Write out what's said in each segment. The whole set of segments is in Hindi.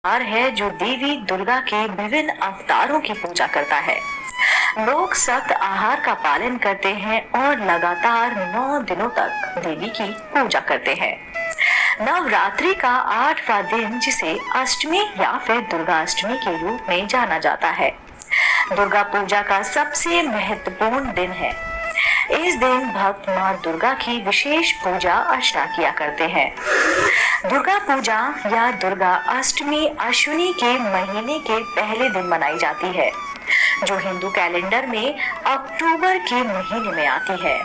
त्योहार है जो देवी दुर्गा के विभिन्न अवतारों की पूजा करता है। लोग सख्त आहार का पालन करते हैं और लगातार 9 दिनों तक देवी की पूजा करते हैं। नवरात्रि का 8वां दिन, जिसे अष्टमी या फिर दुर्गा अष्टमी के रूप में जाना जाता है, दुर्गा पूजा का सबसे महत्वपूर्ण दिन है। इस दिन भक्त मां दुर्गा की विशेष पूजा अर्चना किया करते हैं। दुर्गा पूजा या दुर्गा अष्टमी अश्विनी के महीने के पहले दिन मनाई जाती है, जो हिंदू कैलेंडर में अक्टूबर के महीने में आती है।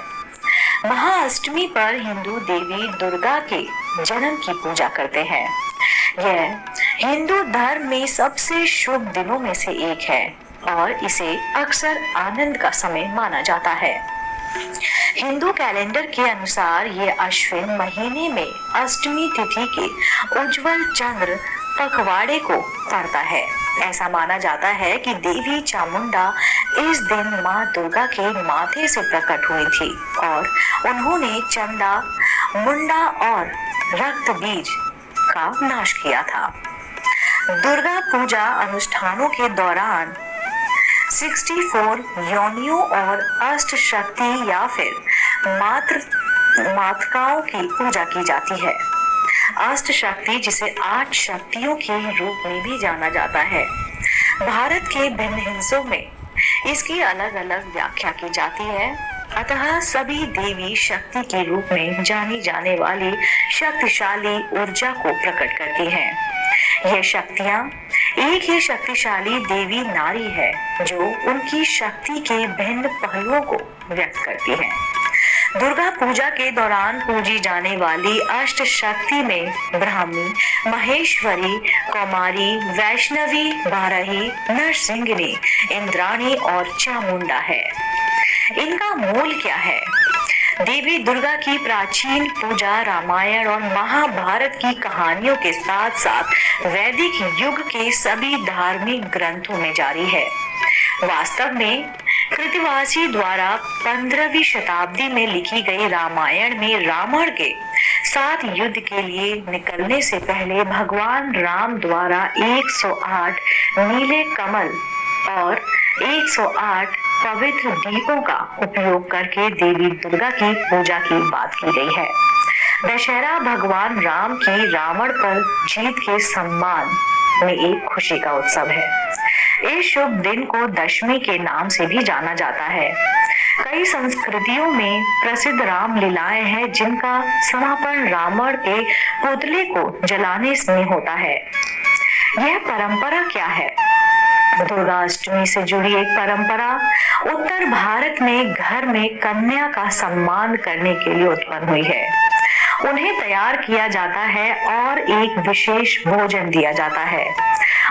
महाअष्टमी पर हिंदू देवी दुर्गा के जन्म की पूजा करते हैं। यह हिंदू धर्म में सबसे शुभ दिनों में से एक है और इसे अक्सर आनंद का समय माना जाता है। हिंदू कैलेंडर के अनुसार ये अश्विन महीने में अष्टमी तिथि के उज्जवल चंद्र पखवाड़े को पड़ता है। ऐसा माना जाता है कि देवी चामुंडा इस दिन मां दुर्गा के माथे से प्रकट हुई थी और उन्होंने चंदा, मुंडा और रक्त बीज का नाश किया था। दुर्गा पूजा अनुष्ठानों के दौरान 64 योनियों और अष्ट शक्ति या फिर मातृकाओं की पूजा की जाती है। अष्ट शक्ति, जिसे 8 शक्तियों के रूप में भी जाना जाता है, भारत के भिन्न हिस्सों में इसकी अलग अलग व्याख्या की जाती है। अतः सभी देवी शक्ति के रूप में जानी जाने वाली शक्तिशाली ऊर्जा को प्रकट करती हैं। ये शक्तियां एक ही शक्तिशाली देवी नारी है जो उनकी शक्ति के भिन्न पहलुओं को व्यक्त करती है। दुर्गा पूजा के दौरान पूजी जाने वाली अष्ट शक्ति में ब्राह्मी, महेश्वरी, कौमारी, वैष्णवी, बाराही, नरसिंहिनी, इंद्राणी और चामुंडा है। इनका मूल क्या है? देवी दुर्गा की प्राचीन पूजा रामायण और महाभारत की कहानियों के साथ साथ वैदिक युग के सभी धार्मिक ग्रंथों में जारी है। वास्तव में कृतिवासी द्वारा 15वीं शताब्दी में लिखी गई रामायण में रावण के साथ युद्ध के लिए निकलने से पहले भगवान राम द्वारा 108 नीले कमल और 108 पवित्र दीपों का उपयोग करके देवी दुर्गा की पूजा की बात की गई है। दशहरा भगवान राम की रावण पर जीत के सम्मान में एक खुशी का उत्सव है। इस शुभ दिन को दशमी के नाम से भी जाना जाता है। कई संस्कृतियों में प्रसिद्ध राम लीलाएं हैं, जिनका समापन रावण के पुतले को जलाने से होता है। यह परंपरा क्या है? दुर्गा अष्टमी से जुड़ी एक परंपरा उत्तर भारत में घर में कन्या का सम्मान करने के लिए उत्पन्न हुई है। उन्हें तैयार किया जाता है और एक विशेष भोजन दिया जाता है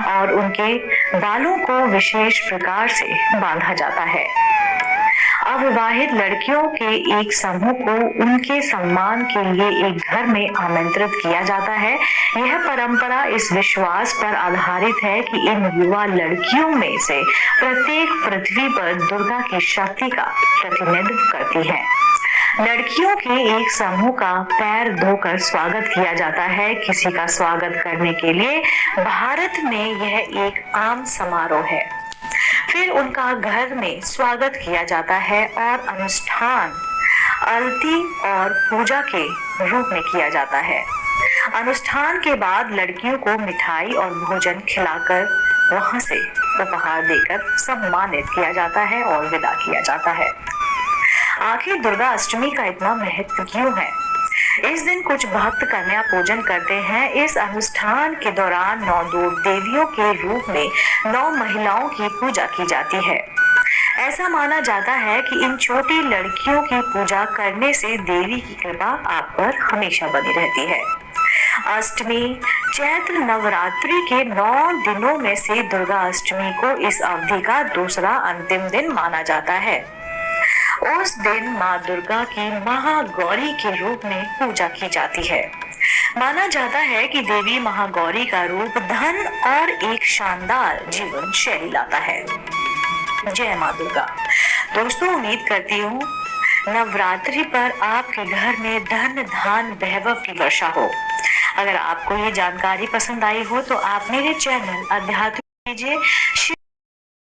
और उनके बालों को विशेष प्रकार से बांधा जाता है। अविवाहित लड़कियों के एक समूह को उनके सम्मान के लिए एक घर में आमंत्रित किया जाता है। यह परंपरा इस विश्वास पर आधारित है कि इन युवा लड़कियों में से प्रत्येक पृथ्वी पर दुर्गा की शक्ति का प्रतिनिधित्व करती है। लड़कियों के एक समूह का पैर धोकर स्वागत किया जाता है। किसी का स्वागत करने के लिए भारत में यह एक आम समारोह है। फिर उनका घर में स्वागत किया जाता है और अनुष्ठान आरती और पूजा के रूप में किया जाता है। अनुष्ठान के बाद लड़कियों को मिठाई और भोजन खिलाकर वहां से उपहार देकर सम्मानित किया जाता है और विदा किया जाता है। आखिर दुर्गा अष्टमी का इतना महत्व क्यों है? इस दिन कुछ भक्त कन्या पूजन करते हैं। इस अनुष्ठान के दौरान 9 देवियों के रूप में 9 महिलाओं की पूजा की जाती है। ऐसा माना जाता है कि इन छोटी लड़कियों की पूजा करने से देवी की कृपा आप पर हमेशा बनी रहती है। अष्टमी चैत्र नवरात्रि के 9 दिनों में से दुर्गा अष्टमी को इस अवधि का दूसरा अंतिम दिन माना जाता है। उस दिन मां दुर्गा की महागौरी के रूप में पूजा की जाती है। माना जाता है कि देवी महागौरी का रूप धन और एक शानदार जीवन शैली लाता है। जय मां दुर्गा। दोस्तों, उम्मीद करती हूँ नवरात्रि पर आपके घर में धन धान वैभव की वर्षा हो। अगर आपको ये जानकारी पसंद आई हो तो आप मेरे चैनल अध्यात्म कीजिए।